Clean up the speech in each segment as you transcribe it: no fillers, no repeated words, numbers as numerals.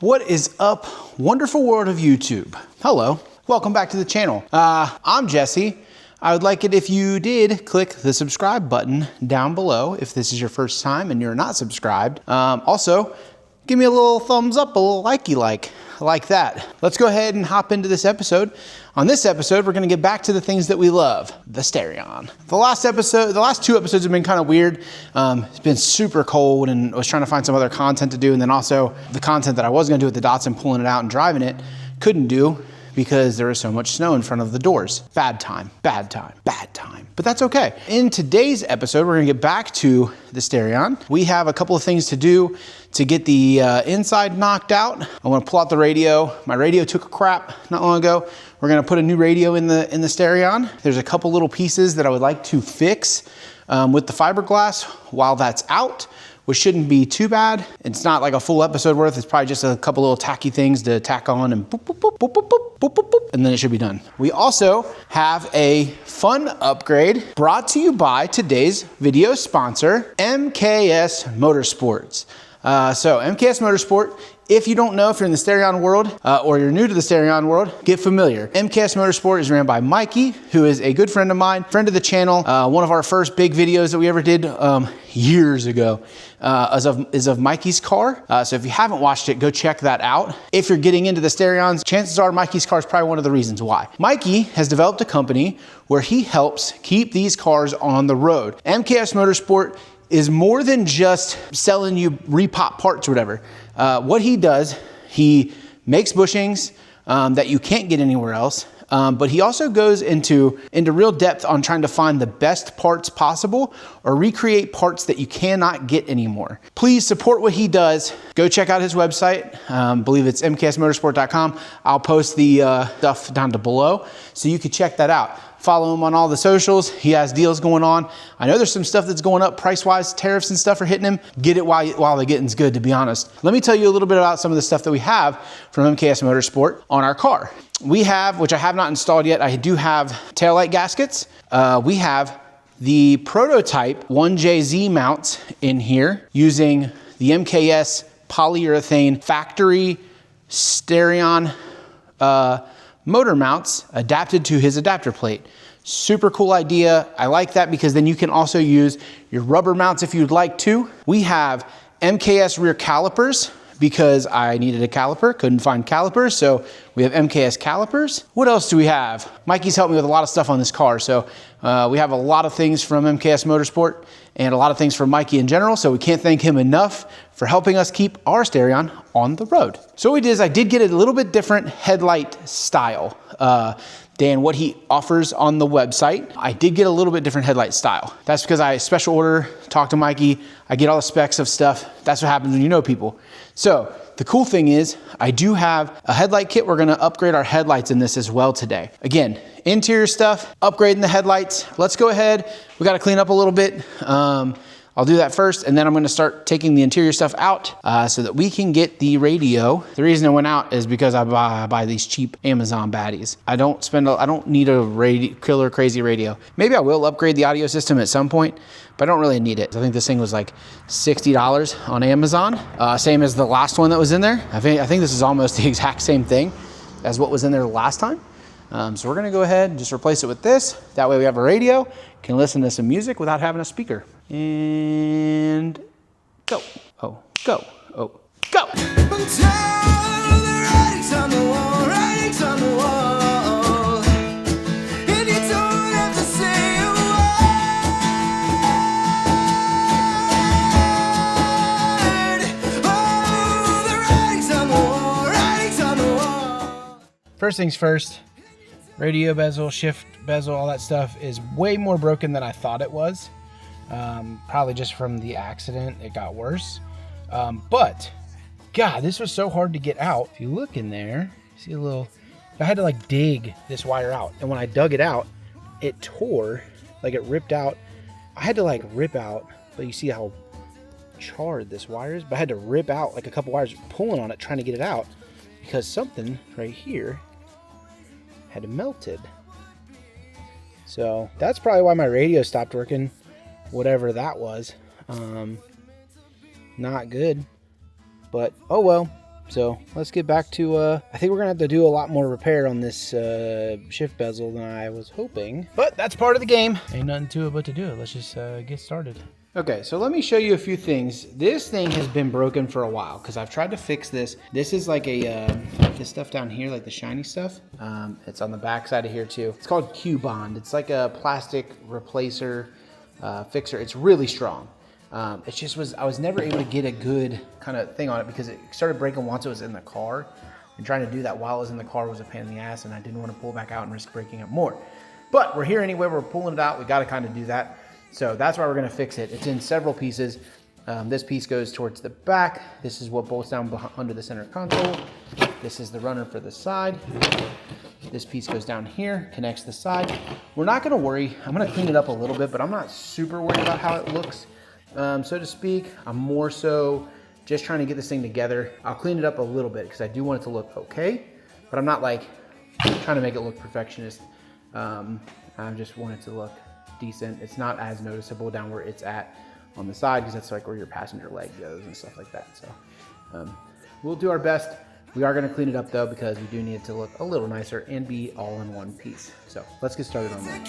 What is up, wonderful world of YouTube? Hello, welcome back to the channel. I'm Jesse. I would like it if you did click the subscribe button down below if this is your first time and you're not subscribed. Also, give me a little thumbs up, a little likey like that. Let's go ahead and hop into this episode. On this episode, we're gonna get back to the things that we love, the Starion. The last two episodes have been kind of weird. It's been super cold and I was trying to find some other content to do, and then also the content that I was gonna do with the Datsun, pulling it out and driving it, couldn't do because there was so much snow in front of the doors. Bad time, bad time, bad time. But that's okay. In today's episode, we're gonna get back to the Starion. We have a couple of things to do to get the inside knocked out. I wanna pull out the radio. My radio took a crap not long ago. We're gonna put a new radio in the Starion. There's a couple little pieces that I would like to fix with the fiberglass while that's out, which shouldn't be too bad. It's not like a full episode worth. It's probably just a couple little tacky things to tack on and boop, boop, boop, boop, boop, boop, boop, boop, boop, and then it should be done. We also have a fun upgrade brought to you by today's video sponsor, MKS Motorsports. So MKS Motorsport, if you don't know, if you're in the Starion world or you're new to the Starion world, get familiar. MKS Motorsport is ran by Mikey, who is a good friend of mine, friend of the channel. One of our first big videos that we ever did years ago is of Mikey's car. So if you haven't watched it, go check that out. If you're getting into the Starions, chances are Mikey's car is probably one of the reasons why. Mikey has developed a company where he helps keep these cars on the road. MKS Motorsport is more than just selling you repop parts or whatever. What he does, he makes bushings that you can't get anywhere else, but he also goes into real depth on trying to find the best parts possible or recreate parts that you cannot get anymore. Please support what he does. Go check out his website. I believe it's mksmotorsport.com. I'll post the stuff down below so you can check that out. Follow him on all the socials. He has deals going on. I know there's some stuff that's going up price-wise. Tariffs and stuff are hitting him. Get it while the getting's good, to be honest. Let me tell you a little bit about some of the stuff that we have from MKS Motorsport on our car. We have, which I have not installed yet, I do have taillight gaskets. We have the prototype 1JZ mounts in here using the MKS polyurethane factory Starion motor mounts adapted to his adapter plate. Super cool idea. I like that because then you can also use your rubber mounts if you'd like to. We have MKS rear calipers because I needed a caliper, couldn't find calipers, so we have MKS calipers. What else do we have? Mikey's helped me with a lot of stuff on this car, so we have a lot of things from MKS Motorsport and a lot of things from Mikey in general, so we can't thank him enough for helping us keep our Starion on the road. So what we did is I did get a little bit different headlight style than what he offers on the website. I did get a little bit different headlight style. That's because I special order, talk to Mikey, I get all the specs of stuff. That's what happens when you know people. So the cool thing is I do have a headlight kit. We're gonna upgrade our headlights in this as well today. Again, interior stuff, upgrading the headlights. Let's go ahead. We gotta clean up a little bit. I'll do that first, and then I'm gonna start taking the interior stuff out so that we can get the radio. The reason it went out is because I buy these cheap Amazon baddies. I don't need a killer crazy radio. Maybe I will upgrade the audio system at some point, but I don't really need it. I think this thing was like $60 on Amazon, same as the last one that was in there. I think this is almost the exact same thing as what was in there the last time. So we're gonna go ahead and just replace it with this. That way we have a radio, can listen to some music without having a speaker. And go, oh, go, oh, go. First things first, radio bezel, shift bezel, all that stuff is way more broken than I thought it was. Probably just from the accident, it got worse. But God, this was so hard to get out. If you look in there, see a little, I had to like dig this wire out. And when I dug it out, it tore, like it ripped out. I had to like rip out, but you see how charred this wire is? But I had to rip out like a couple wires, pulling on it, trying to get it out because something right here had melted. So that's probably why my radio stopped working, whatever that was. Not good, but oh well. So let's get back to, I think we're gonna have to do a lot more repair on this shift bezel than I was hoping. But that's part of the game. Ain't nothing to it but to do it. Let's just get started. Okay, so let me show you a few things. This thing has been broken for a while because I've tried to fix this. This is like a, this stuff down here, like the shiny stuff. It's on the back side of here too. It's called Q-Bond. It's like a plastic replacer fixer. It's really strong. It just was, I was never able to get a good kind of thing on it because it started breaking once it was in the car. And trying to do that while it was in the car was a pain in the ass, and I didn't want to pull back out and risk breaking it more. But we're here anyway, we're pulling it out. We got to kind of do that. So that's why we're going to fix it. It's in several pieces. This piece goes towards the back. This is what bolts down under the center console. This is the runner for the side. This piece goes down here, connects the side. We're not going to worry. I'm going to clean it up a little bit, but I'm not super worried about how it looks, so to speak. I'm more so just trying to get this thing together. I'll clean it up a little bit because I do want it to look okay, but I'm not like trying to make it look perfectionist. I just want it to look decent. It's not as noticeable down where it's at on the side because that's like where your passenger leg goes and stuff like that. So we'll do our best. We are going to clean it up though because we do need it to look a little nicer and be all in one piece. So let's get started on that.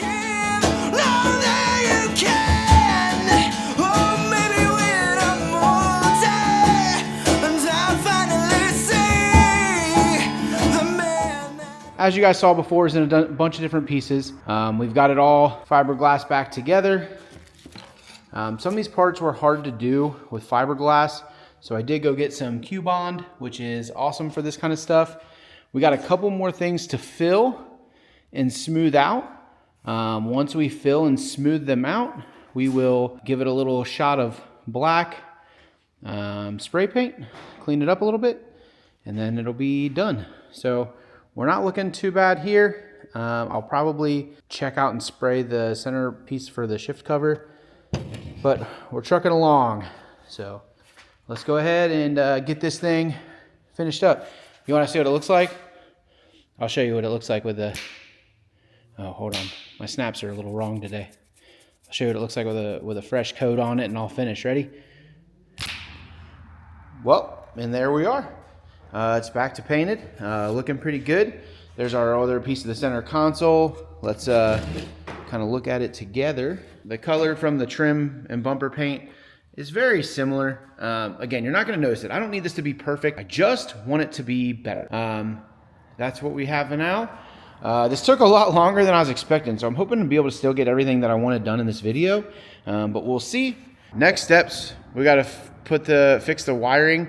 As you guys saw before, it's in a bunch of different pieces. We've got it all fiberglass back together. Some of these parts were hard to do with fiberglass, so I did go get some Q-Bond, which is awesome for this kind of stuff. We got a couple more things to fill and smooth out. Once we fill and smooth them out, we will give it a little shot of black spray paint, clean it up a little bit, and then it'll be done. So we're not looking too bad here. I'll probably check out and spray the center piece for the shift cover, but we're trucking along. So let's go ahead and get this thing finished up. You want to see what it looks like? I'll show you what it looks like with the, oh, hold on. My snaps are a little wrong today. I'll show you what it looks like with a fresh coat on it and all finished. Ready? Well, and there we are. It's back to painted, looking pretty good. There's our other piece of the center console. Let's kind of look at it together. The color from the trim and bumper paint is very similar. Again, you're not going to notice it. I don't need this to be perfect. I just want it to be better. That's what we have now. This took a lot longer than I was expecting, so I'm hoping to be able to still get everything that I wanted done in this video, but we'll see. Next steps, we got to fix the wiring.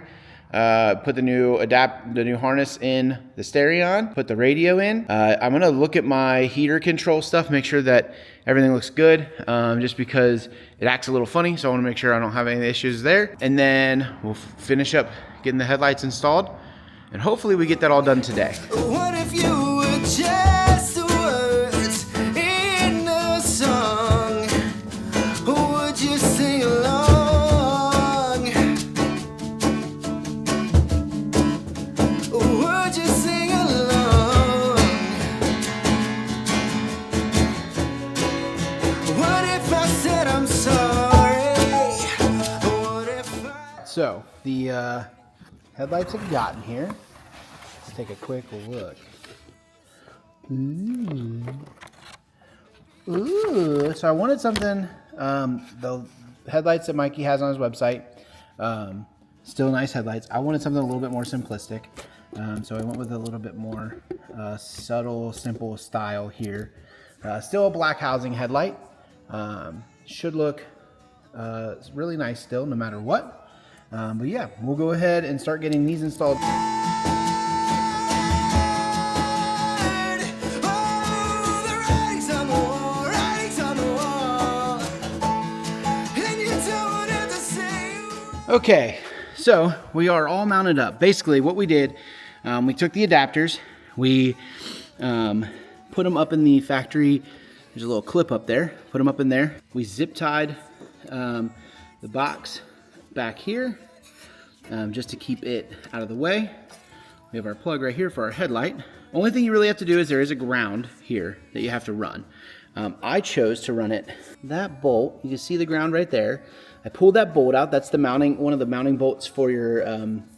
Put the new harness in the Starion, put the radio in. I'm gonna look at my heater control stuff, make sure that everything looks good, just because it acts a little funny, so I wanna make sure I don't have any issues there. And then we'll finish up getting the headlights installed, and hopefully we get that all done today. What if you were just the words in a song? Would you sing along? So the headlights have gotten here. Let's take a quick look. Ooh. So I wanted something, the headlights that Mikey has on his website, still nice headlights. I wanted something a little bit more simplistic. So I went with a little bit more subtle, simple style here. Still a black housing headlight. Should look really nice still, no matter what. But yeah, we'll go ahead and start getting these installed. Okay, so we are all mounted up. Basically what we did, we took the adapters, we put them up in the factory. There's a little clip up there, put them up in there. We zip tied the box back here, just to keep it out of the way. We have our plug right here for our headlight. Only thing you really have to do is there is a ground here that you have to run. I chose to run it, that bolt, you can see the ground right there. I pulled that bolt out, that's the mounting, one of the mounting bolts for your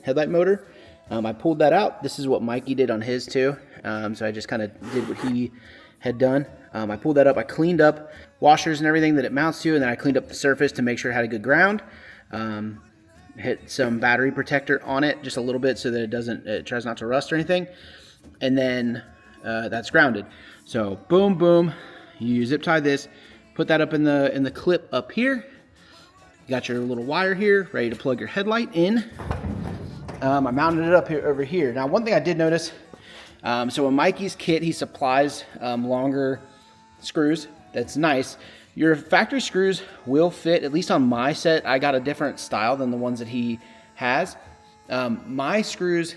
headlight motor. I pulled that out. This is what Mikey did on his too. So I just kind of did what he had done. I pulled that up. I cleaned up washers and everything that it mounts to, and then I cleaned up the surface to make sure it had a good ground. Hit some battery protector on it just a little bit so that it tries not to rust or anything. And then that's grounded. So boom, boom. You zip tie this, put that up in the clip up here. You got your little wire here, ready to plug your headlight in. I mounted it up here over here. Now, one thing I did notice, so in Mikey's kit, he supplies longer screws. That's nice. Your factory screws will fit, at least on my set. I got a different style than the ones that he has. My screws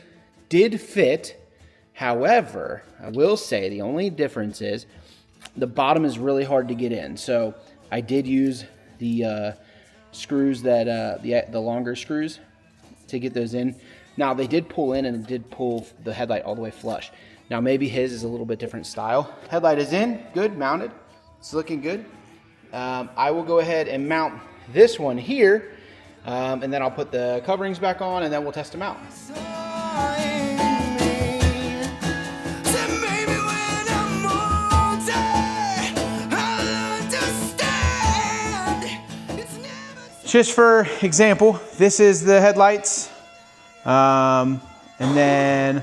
did fit. However, I will say the only difference is the bottom is really hard to get in. So I did use the screws that the longer screws to get those in. Now they did pull in, and it did pull the headlight all the way flush. Now maybe his is a little bit different style. Headlight is in, good, mounted. It's looking good. I will go ahead and mount this one here, and then I'll put the coverings back on, and then we'll test them out. Just for example, this is the headlights, and then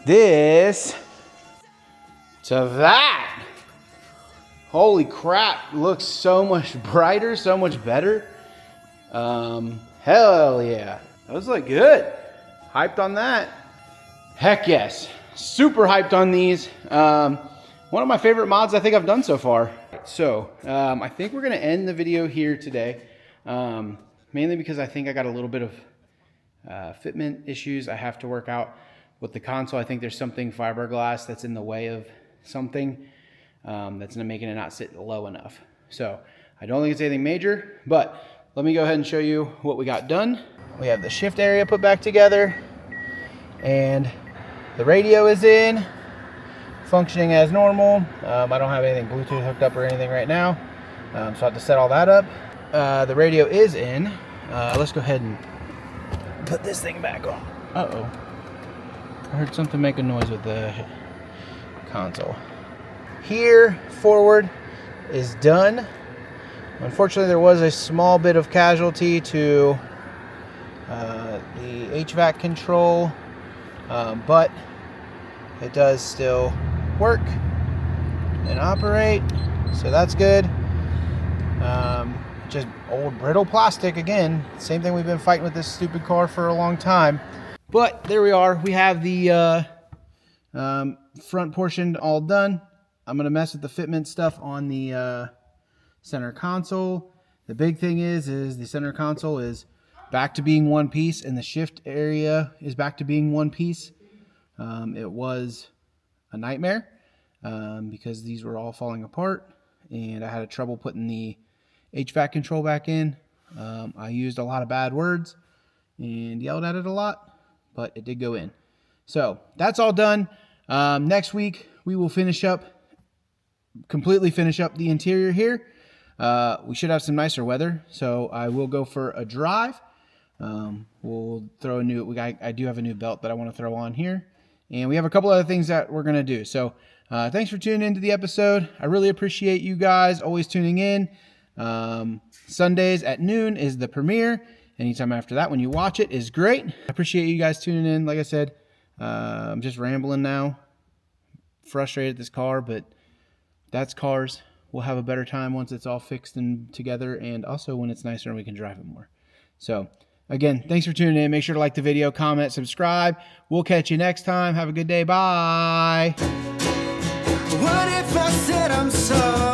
this to that. Holy crap, looks so much brighter, so much better. Hell yeah, those look good. Hyped on that. Heck yes, super hyped on these. One of my favorite mods I think I've done so far. So I think we're gonna end the video here today. Mainly because I think I got a little bit of fitment issues I have to work out with the console. I think there's something fiberglass that's in the way of something that's making it not sit low enough. So I don't think it's anything major, but let me go ahead and show you what we got done. We have the shift area put back together, and the radio is in, functioning as normal. I don't have anything Bluetooth hooked up or anything right now, so I have to set all that up. The radio is in. Let's go ahead and put this thing back on. Uh-oh. I heard something make a noise with the console. Here, forward is done. Unfortunately, there was a small bit of casualty to the HVAC control, but it does still work and operate, so that's good. Just old brittle plastic again. Same thing we've been fighting with this stupid car for a long time. But there we are. We have the front portion all done. I'm gonna mess with the fitment stuff on the center console. The big thing is the center console is back to being one piece, and the shift area is back to being one piece. It was a nightmare because these were all falling apart, and I had trouble putting the HVAC control back in. I used a lot of bad words and yelled at it a lot, but it did go in. So that's all done. Next week we will completely finish up the interior here. We should have some nicer weather, so I will go for a drive. We'll throw I do have a new belt that I want to throw on here, and we have a couple other things that we're going to do. So thanks for tuning into the episode. I really appreciate you guys always tuning in. Sundays at noon is the premiere. Anytime after that when you watch it is great. I appreciate you guys tuning in. Like I said, I'm just rambling now. Frustrated at this car, but that's cars. We'll have a better time once it's all fixed and together, and also when it's nicer and we can drive it more. So again, thanks for tuning in. Make sure to like the video, comment, subscribe. We'll catch you next time. Have a good day. Bye. What if I said I'm sorry?